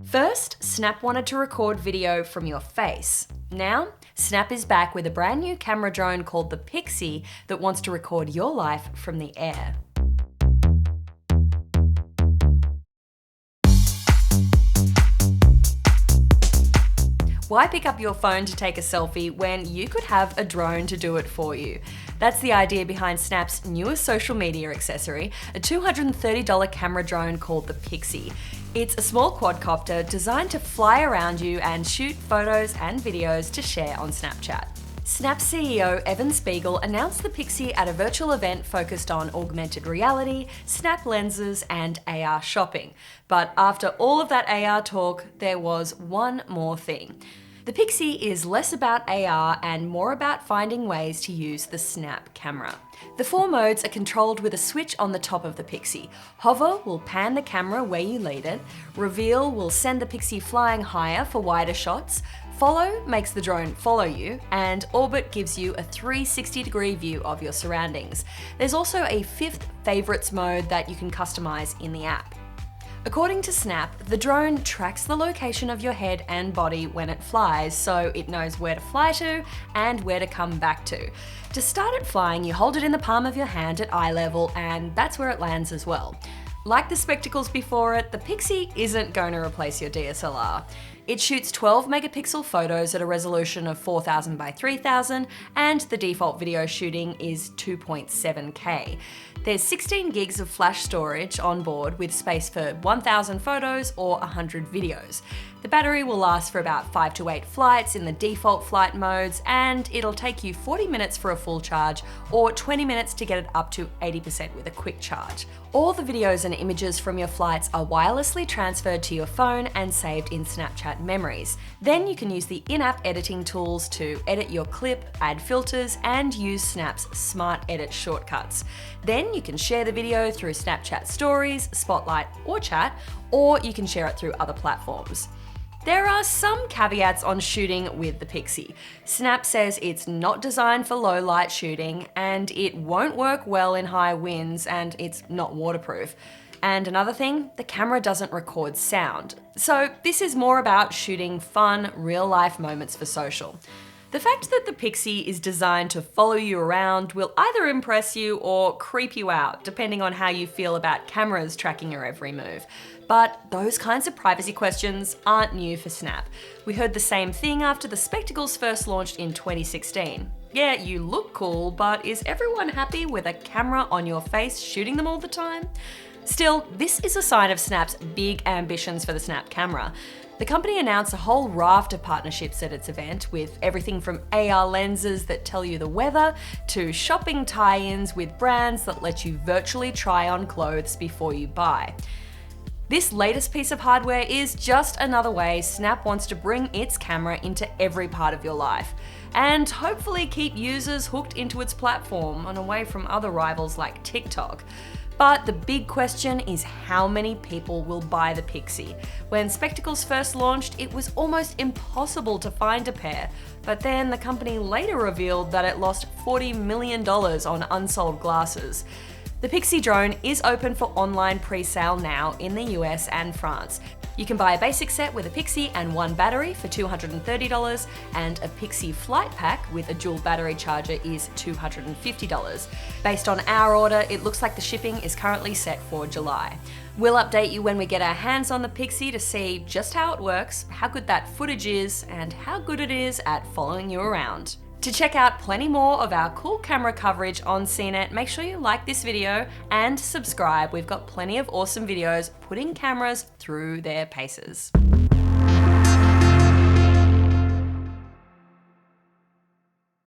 First, Snap wanted to record video from your face. Now, Snap is back with a brand new camera drone called the Pixy that wants to record your life from the air. Why pick up your phone to take a selfie when you could have a drone to do it for you? That's the idea behind Snap's newest social media accessory, a $230 camera drone called the Pixy. It's a small quadcopter designed to fly around you and shoot photos and videos to share on Snapchat. Snap CEO Evan Spiegel announced the Pixy at a virtual event focused on augmented reality, Snap lenses, and AR shopping. But after all of that AR talk, there was one more thing. The Pixy is less about AR and more about finding ways to use the Snap camera. The 4 modes are controlled with a switch on the top of the Pixy. Hover will pan the camera where you lead it, Reveal will send the Pixy flying higher for wider shots, Follow makes the drone follow you, and Orbit gives you a 360-degree view of your surroundings. There's also a 5th favorites mode that you can customize in the app. According to Snap, the drone tracks the location of your head and body when it flies, so it knows where to fly to and where to come back to. To start it flying, you hold it in the palm of your hand at eye level, and that's where it lands as well. Like the spectacles before it, the Pixy isn't going to replace your DSLR. It shoots 12 megapixel photos at a resolution of 4000 by 3000, and the default video shooting is 2.7K. There's 16 gigs of flash storage on board with space for 1000 photos or 100 videos. The battery will last for about 5 to 8 flights in the default flight modes, and it'll take you 40 minutes for a full charge or 20 minutes to get it up to 80% with a quick charge. All the videos and images from your flights are wirelessly transferred to your phone and saved in Snapchat memories. Then you can use the in-app editing tools to edit your clip, add filters, and use Snap's Smart Edit shortcuts. Then you can share the video through Snapchat Stories, Spotlight, or Chat, or you can share it through other platforms. There are some caveats on shooting with the Pixy. Snap says it's not designed for low light shooting, and it won't work well in high winds, and it's not waterproof. And another thing, the camera doesn't record sound. So this is more about shooting fun, real-life moments for social. The fact that the Pixy is designed to follow you around will either impress you or creep you out, depending on how you feel about cameras tracking your every move. But those kinds of privacy questions aren't new for Snap. We heard the same thing after the spectacles first launched in 2016. Yeah, you look cool, but is everyone happy with a camera on your face shooting them all the time? Still, this is a sign of Snap's big ambitions for the Snap camera. The company announced a whole raft of partnerships at its event, with everything from AR lenses that tell you the weather to shopping tie-ins with brands that let you virtually try on clothes before you buy. This latest piece of hardware is just another way Snap wants to bring its camera into every part of your life, and hopefully keep users hooked into its platform and away from other rivals like TikTok. But the big question is how many people will buy the Pixy? When spectacles first launched, it was almost impossible to find a pair, but then the company later revealed that it lost $40 million on unsold glasses. The Pixy drone is open for online pre-sale now in the US and France. You can buy a basic set with a Pixy and 1 battery for $230, and a Pixy flight pack with a dual battery charger is $250. Based on our order, it looks like the shipping is currently set for July. We'll update you when we get our hands on the Pixy to see just how it works, how good that footage is, and how good it is at following you around. To check out plenty more of our cool camera coverage on CNET, make sure you like this video and subscribe. We've got plenty of awesome videos putting cameras through their paces.